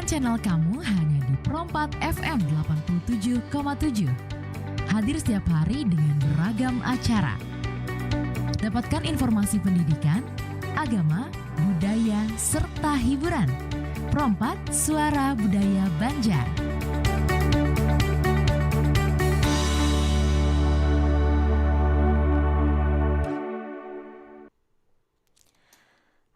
channel kamu hanya di Pro4 FM 87,7. Hadir setiap hari dengan beragam acara. Dapatkan informasi pendidikan, agama, budaya, serta hiburan. Pro4 Suara Budaya Banjar.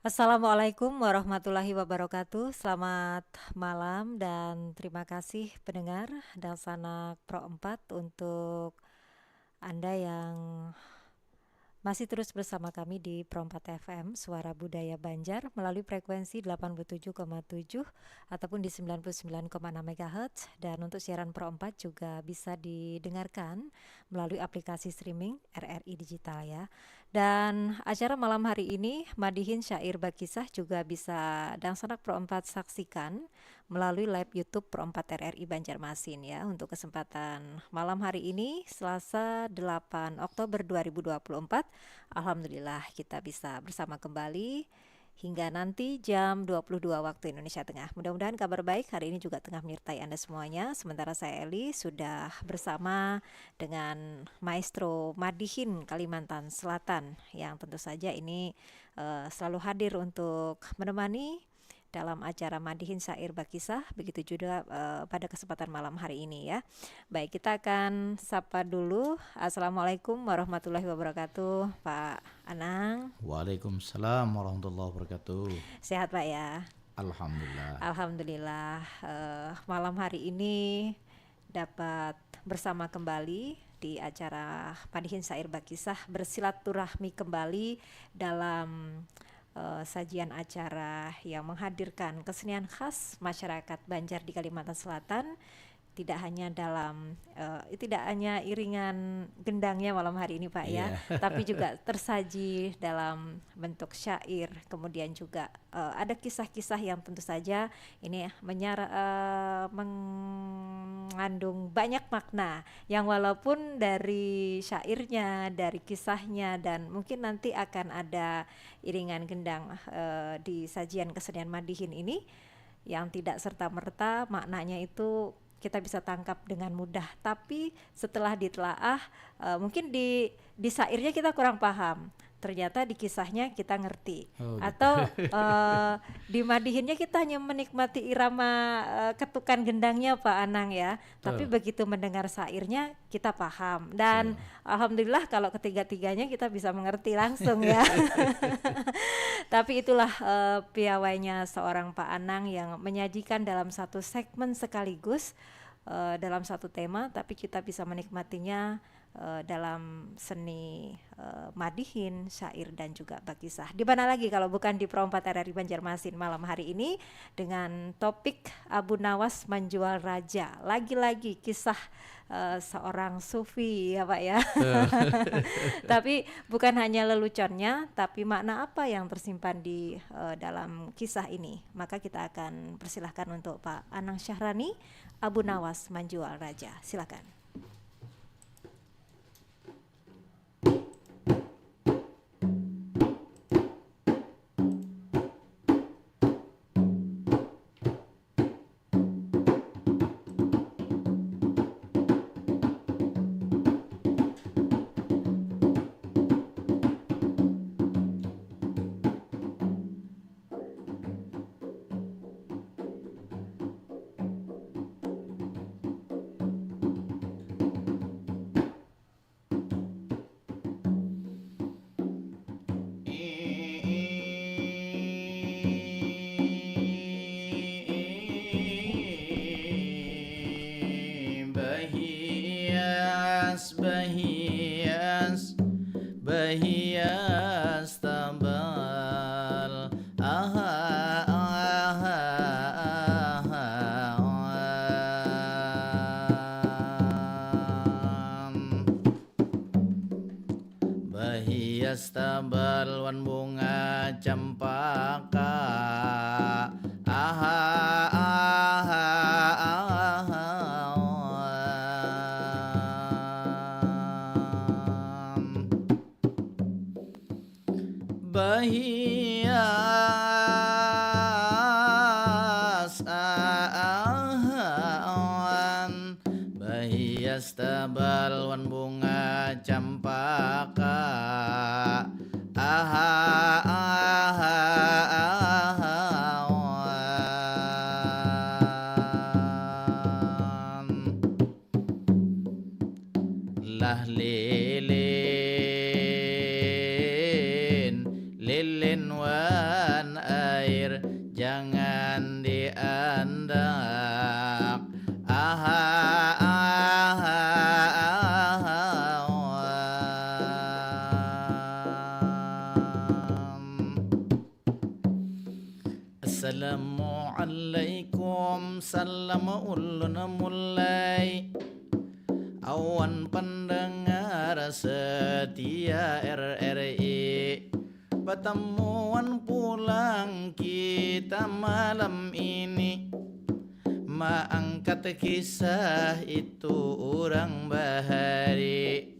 Assalamualaikum warahmatullahi wabarakatuh. Selamat malam dan terima kasih pendengar dan sanak Pro4 untuk Anda yang masih terus bersama kami di Pro4 FM Suara Budaya Banjar melalui frekuensi 87,7 ataupun di 99,6 MHz, dan untuk siaran Pro4 juga bisa didengarkan melalui aplikasi streaming RRI Digital ya. Dan acara malam hari ini Madihin Syair Bakisah juga bisa dan sanak Pro4 saksikan melalui live YouTube Pro4 RRI Banjarmasin ya. Untuk kesempatan malam hari ini Selasa 8 Oktober 2024, alhamdulillah kita bisa bersama kembali hingga nanti jam 22 waktu Indonesia Tengah. Mudah-mudahan kabar baik hari ini juga tengah menyertai Anda semuanya. Sementara saya Eli sudah bersama dengan Maestro Madihin Kalimantan Selatan yang tentu saja ini selalu hadir untuk menemani dalam acara Madihin Syair Bakisah, begitu juga pada kesempatan malam hari ini ya. Baik, kita akan sapa dulu. Assalamualaikum warahmatullahi wabarakatuh, Pak Anang. Waalaikumsalam warahmatullahi wabarakatuh. Sehat Pak ya? Alhamdulillah. Alhamdulillah. Malam hari ini dapat bersama kembali di acara Madihin Syair Bakisah, bersilaturahmi kembali dalam sajian acara yang menghadirkan kesenian khas masyarakat Banjar di Kalimantan Selatan. Tidak hanya iringan gendangnya malam hari ini Pak ya, tapi juga tersaji dalam bentuk syair. Kemudian juga ada kisah-kisah yang tentu saja ini mengandung banyak makna yang walaupun dari syairnya, dari kisahnya, dan mungkin nanti akan ada iringan gendang di sajian kesenian Madihin ini yang tidak serta-merta maknanya itu kita bisa tangkap dengan mudah, tapi setelah ditelaah mungkin di syairnya kita kurang paham, ternyata di kisahnya kita ngerti. Atau di Madihinnya kita hanya menikmati irama ketukan gendangnya Pak Anang ya, tapi begitu mendengar syairnya kita paham, dan alhamdulillah kalau ketiga-tiganya kita bisa mengerti langsung ya. Tapi itulah piawainya seorang Pak Anang yang menyajikan dalam satu segmen sekaligus dalam satu tema, tapi kita bisa menikmatinya dalam seni Madihin, syair dan juga bakisah. Di mana lagi kalau bukan di Pro4 RRI Banjarmasin malam hari ini dengan topik Abu Nawas Menjual Raja. Lagi-lagi kisah seorang sufi ya Pak ya. Tapi bukan hanya leluconnya, tapi makna apa yang tersimpan di dalam kisah ini. Maka kita akan persilahkan untuk Pak Anang Syahrani, Abu Nawas Menjual Raja. Silakan. Bahias tambal Bahias tambal wan bunga cempaka Bahias stambal wan bunga cempaka. Aha aha aha lah lilin lilin wan air jangan diandak. Aha aha aha Assalamualaikum salam ulun mulai awan pendengar setia RRI. Pertemuan pulang kita malam ini, mengangkat kisah itu orang bahari,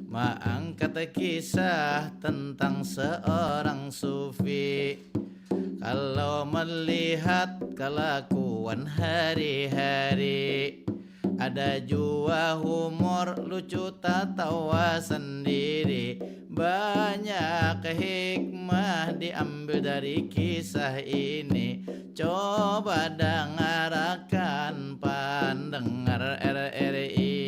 mengangkat kisah tentang seorang sufi. Kalau melihat kelakuan hari-hari, ada jua humor lucu tawa sendiri. Banyak hikmah diambil dari kisah ini. Coba dengarkan pendengar RRI.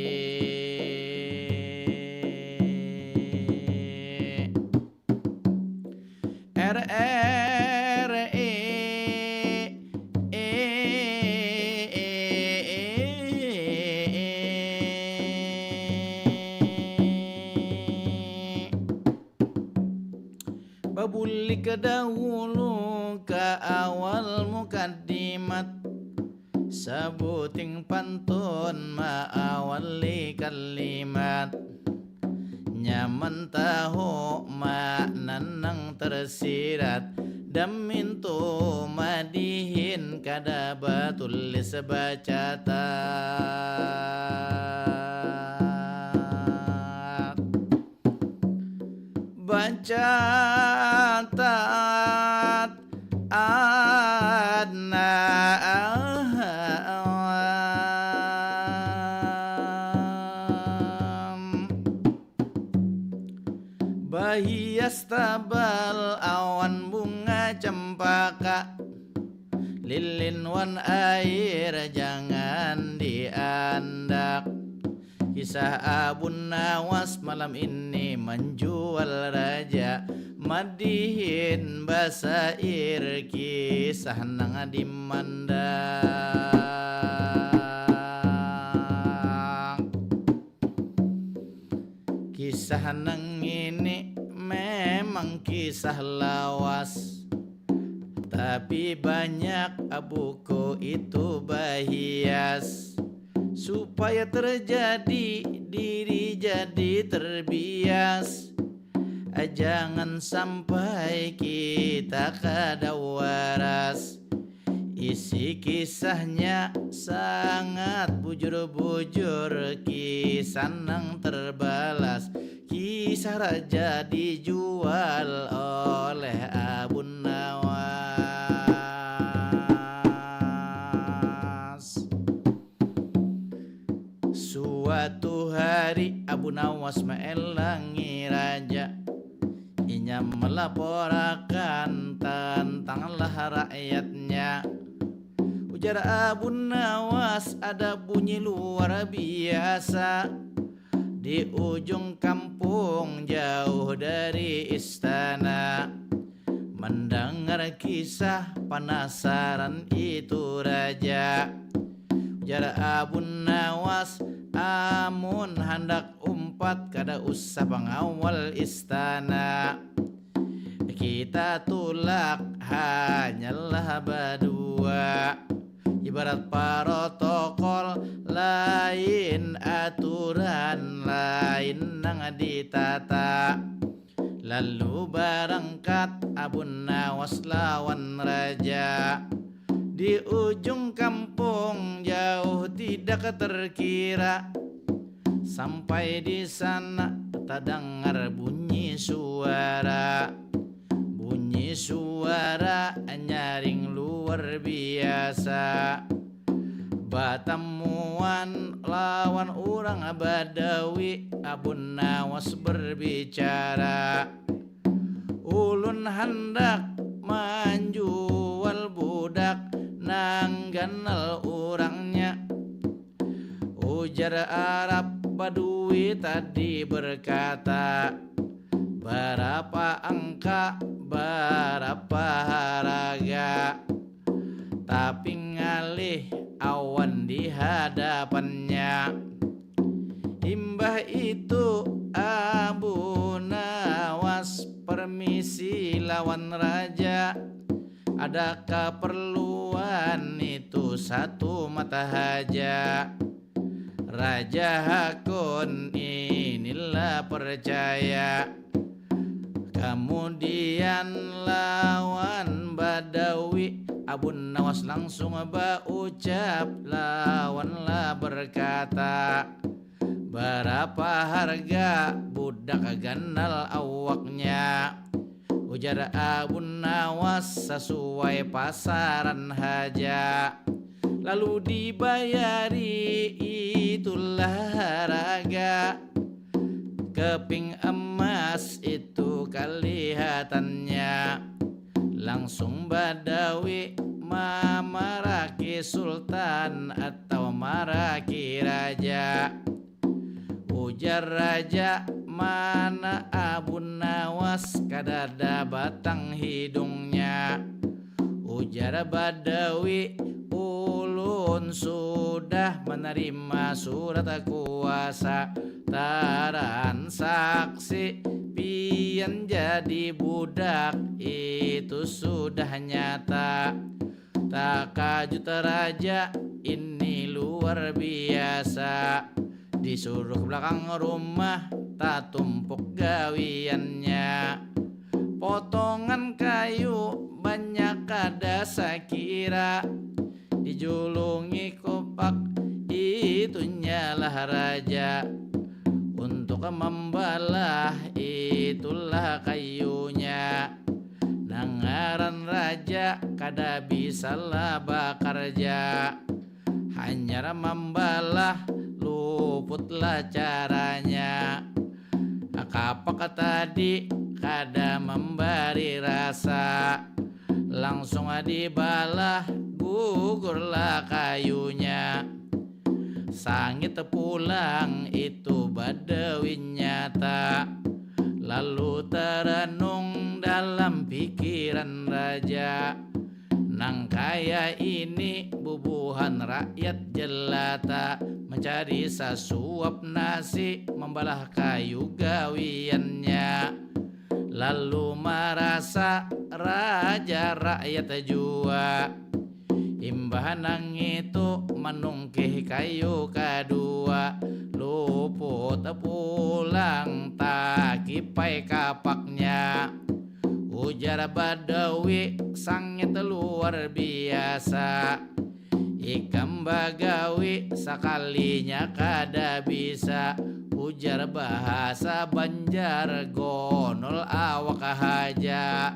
Babulik dahulu ke awal mukaddimat, sebuting pantun ma'awali kalimat. Nyaman tahu makna nang tersirat, damintu madihin kada batulis bacatat. Bacatat adna bahias tabal awan bunga cempaka, lilin wan air jangan diandak. Kisah Abu Nawas malam ini menjual raja, madihin basair kisah nang dimandang. Kisah nang ini memang kisah lawas, tapi banyak buku itu bahias. Supaya terjadi diri jadi terbias, jangan sampai kita kada waras. Isi kisahnya sangat bujur-bujur, kisah nang terbalas. Kisah raja dijual oleh Abu Nawas. Suatu hari Abu Nawas meelangi raja, inya melaporkan tentanglah rakyatnya. Ujar Abu Nawas, ada bunyi luar biasa di ujung kampung jauh dari istana. Mendengar kisah penasaran itu raja. Ujar Abu Nawas, amun hendak umpat kada usah pengawal istana. Kita tulak hanyalah berdua, ibarat protokol lain, aturan lain nang ditata. Lalu berangkat Abu Nawas lawan raja. Di ujung kampung jauh tidak terkira, sampai di sana terdengar bunyi suara. Bunyi suara nyaring luar biasa. Batamuan lawan orang Badawi, Abu Nawas berbicara, ulun hendak menjual budak nang ganal orangnya. Ujar Arab Badui tadi berkata, berapa angka, berapa harga, tapi ngalih awan di hadapannya. Imbah itu Abu Nawas permisi lawan raja, ada keperluan itu satu mata haja. Raja Hakon inilah percaya. Kemudian lawan Badawi, Abu Nawas langsung berucap, lawanlah berkata, berapa harga budak ganal awaknya? Ujar Abu Nawas sesuai pasaran haja, lalu dibayari itulah harga. Keping emas itu kelihatannya. Langsung Badawi memaraki sultan atau maraki raja. Ujar raja, mana Abu Nawas, kadada batang hidungnya. Ujar Badawi, ulun sudah menerima surat kuasa, taran saksi pian jadi budak itu sudah nyata. Tak kajut raja ini luar biasa, disuruh ke belakang rumah tak tumpuk gawiannya. Potongan kayu banyak ada sakira, dijulungi kopak itu nyalah raja. Untuk membalah itulah kayunya. Nangaran raja kada bisalah bakarja, hanya membalah luputlah caranya. Kapak tadi kada memberi rasa, langsung dibalah gugurlah kayunya. Sangit pulang itu Badawi nyata, lalu terenung dalam pikiran raja, nang kaya ini bubuhan rakyat jelata, mencari sasuap nasi membalah kayu gawiannya. Lalu merasa raja rakyat jua, imbah nang itu menungkih kayu kedua, luput pulang tak kipai kapaknya. Ujar Badawi sangit luar biasa, ikam bagawi sekalinya kada bisa. Ujar bahasa Banjar gonol awak haja,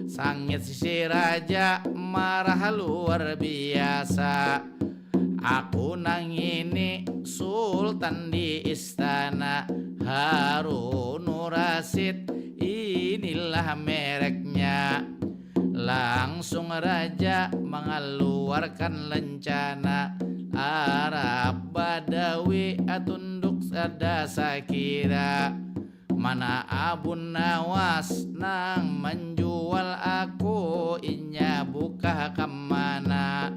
sangit si raja marah luar biasa. Aku nang ini sultan di istana, Harun Rasid inilah mereknya. Langsung raja mengeluarkan lencana, Arab Badawi tunduk sada sakira. Mana Abu Nawas nang menjual aku, inya buka kemana?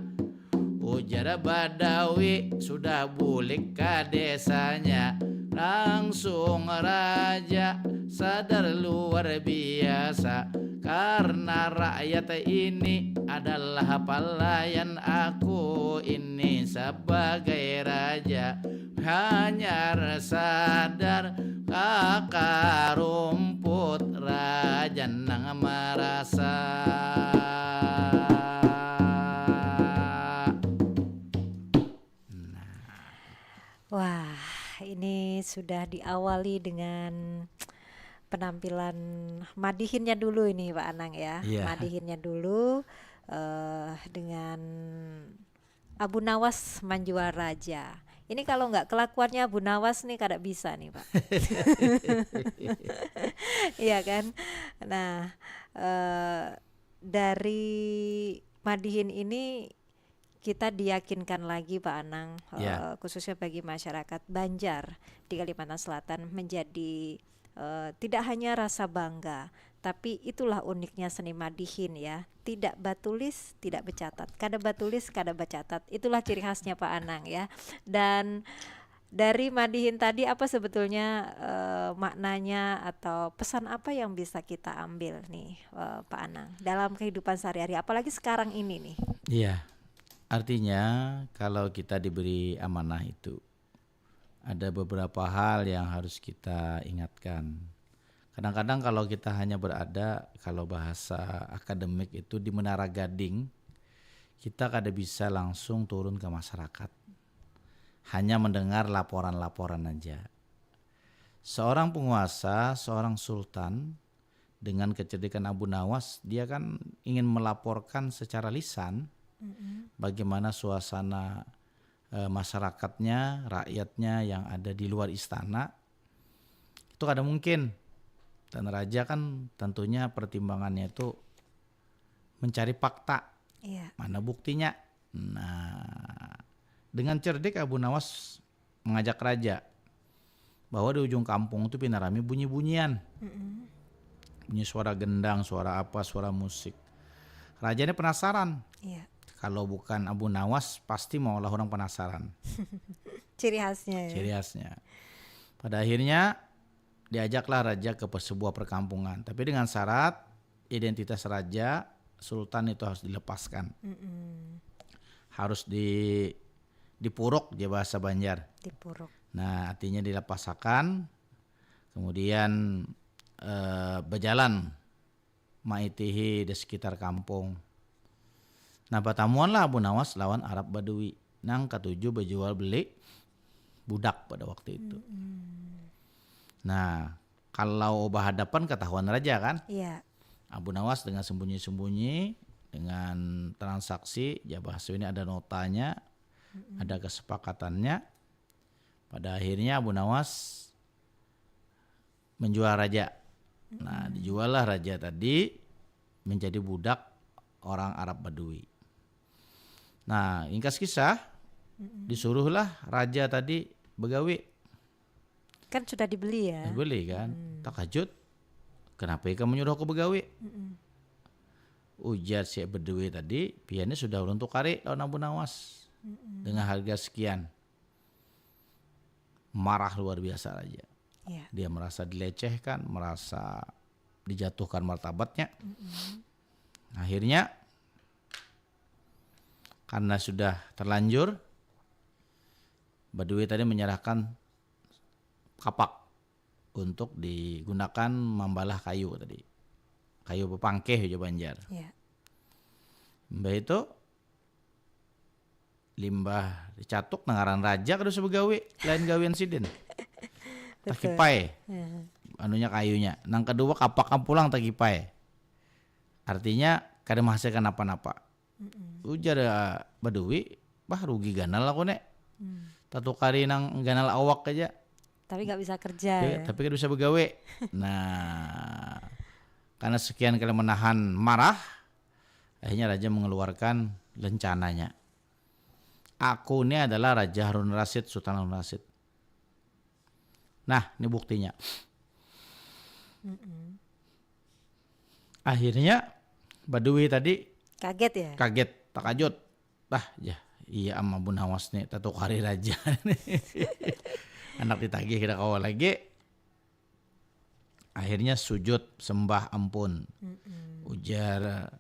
Ujar Badawi sudah bulik ke desanya. Langsung raja sadar luar biasa, karena rakyat ini adalah pelayan aku ini sebagai raja. Hanya sadar kakak rumput raja nang merasa. Wah, ini sudah diawali dengan penampilan madihinnya dulu ini Pak Anang ya. Iya. Madihinnya dulu dengan Abu Nawas menjual raja. Ini kalau nggak kelakuannya Abu Nawas nih kada bisa nih Pak. Iya kan. Nah, dari Madihin ini kita diyakinkan lagi Pak Anang, Ya. khususnya bagi masyarakat Banjar di Kalimantan Selatan menjadi tidak hanya rasa bangga, tapi itulah uniknya seni Madihin ya. Tidak batulis, tidak bercatat. Kada batulis, kada bercatat. Itulah ciri khasnya Pak Anang ya. Dan dari Madihin tadi apa sebetulnya maknanya atau pesan apa yang bisa kita ambil nih Pak Anang dalam kehidupan sehari-hari, apalagi sekarang ini nih. Iya. Artinya kalau kita diberi amanah itu ada beberapa hal yang harus kita ingatkan. Kadang-kadang kalau kita hanya berada, kalau bahasa akademik itu di Menara Gading, kita kada bisa langsung turun ke masyarakat. Hanya mendengar laporan-laporan aja. Seorang penguasa, seorang sultan dengan kecerdikan Abu Nawas, dia kan ingin melaporkan secara lisan bagaimana suasana masyarakatnya, rakyatnya yang ada di luar istana. Itu kada mungkin. Dan raja kan tentunya pertimbangannya itu mencari fakta. Iya. Mana buktinya? Nah, dengan cerdik Abu Nawas mengajak raja bahwa di ujung kampung itu pinarami bunyi-bunyian. Bunyi suara gendang, suara apa, suara musik. Raja ini penasaran. Iya. Kalau bukan Abu Nawas pasti maulah orang penasaran. Ciri khasnya ya. Ciri khasnya. Pada akhirnya diajaklah raja ke sebuah perkampungan. Tapi dengan syarat identitas raja, sultan itu harus dilepaskan. Harus dipuruk dia bahasa Banjar. Dipuruk. Nah artinya dilepasakan. Kemudian berjalan maitihi di sekitar kampung. Nah pertemuanlah Abu Nawas lawan Arab Badui. Nang ketujuh berjual beli budak pada waktu itu. Nah kalau berhadapan ketahuan raja kan. Iya. Abu Nawas dengan sembunyi-sembunyi, dengan transaksi, ya bahasa ini ada notanya, ada kesepakatannya. Pada akhirnya Abu Nawas menjual raja. Nah dijuallah raja tadi menjadi budak orang Arab Badui. Nah ringkas kisah, disuruhlah raja tadi begawi. Kan sudah dibeli ya. Dibeli kan, takajud. Kenapa kamu menyuruh aku begawi? Ujar si Badui tadi, piannya sudah ulun tukari lawan Abu Nawas dengan harga sekian. Marah luar biasa raja. Iya. Dia merasa dilecehkan, merasa dijatuhkan martabatnya. Akhirnya karena sudah terlanjur, Badui tadi menyerahkan kapak untuk digunakan membalah kayu tadi. Kayu bepangkeh aja Banjar. Iya. Mbah itu limbah dicatuk nengaran raja kada usah begawi, lain gawian sidin. Takipai. Anunya kayunya. Nang kedua kapak pulang takipai. Artinya kada menghasilkan apa-apa. Ujar Badui, bah rugi ganal aku nek. Tatu kali nang ganal awak aja. Tapi nggak bisa kerja ya. Tapi kan bisa begawe. Nah, karena sekian kali menahan marah, akhirnya raja mengeluarkan rencananya. Aku ini adalah Raja Harun Rasid, Sultan Harun Rasid. Nah, ini buktinya. Akhirnya Badui tadi Kaget ya. kaget, takajut. Ya, iya ama Abu Nawas nih, tato kari raja. Anak ditagih kita kawal lagi. Akhirnya sujud sembah ampun. Ujar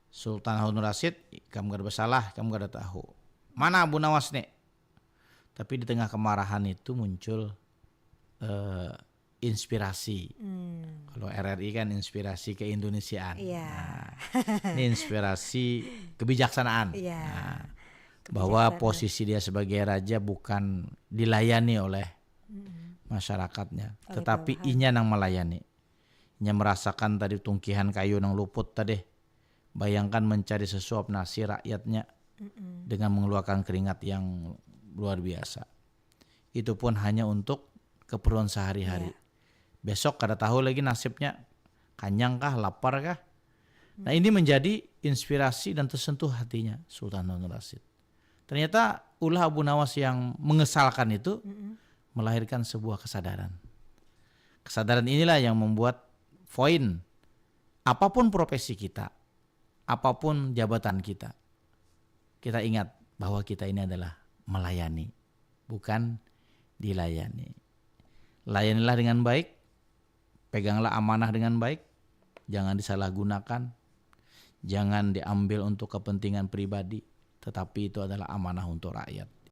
Sultan Harun Rasid, kamu gak ada bersalah, kamu gak ada tahu. Mana Abu Nawas nih? Tapi di tengah kemarahan itu muncul inspirasi. Kalau RRI kan inspirasi keindonesiaan. Iya. Nah, ini inspirasi kebijaksanaan. Iya. Nah, bahwa posisi dia sebagai raja bukan dilayani oleh masyarakatnya, tetapi inya nang melayani. Inya merasakan tadi tungkihan kayu nang luput tadi. Bayangkan mencari sesuap nasi rakyatnya dengan mengeluarkan keringat yang luar biasa. Itu pun hanya untuk keperluan sehari-hari. Besok kada tahu lagi nasibnya, kanyang kah, lapar kah. Nah ini menjadi inspirasi dan tersentuh hatinya Sultan Harun Rasyid. Ternyata ulah Abu Nawas yang mengesalkan itu melahirkan sebuah kesadaran. Kesadaran inilah yang membuat poin apapun profesi kita, apapun jabatan kita, kita ingat bahwa kita ini adalah melayani, bukan dilayani. Layanilah dengan baik, peganglah amanah dengan baik, jangan disalahgunakan, jangan diambil untuk kepentingan pribadi, tetapi itu adalah amanah untuk rakyat.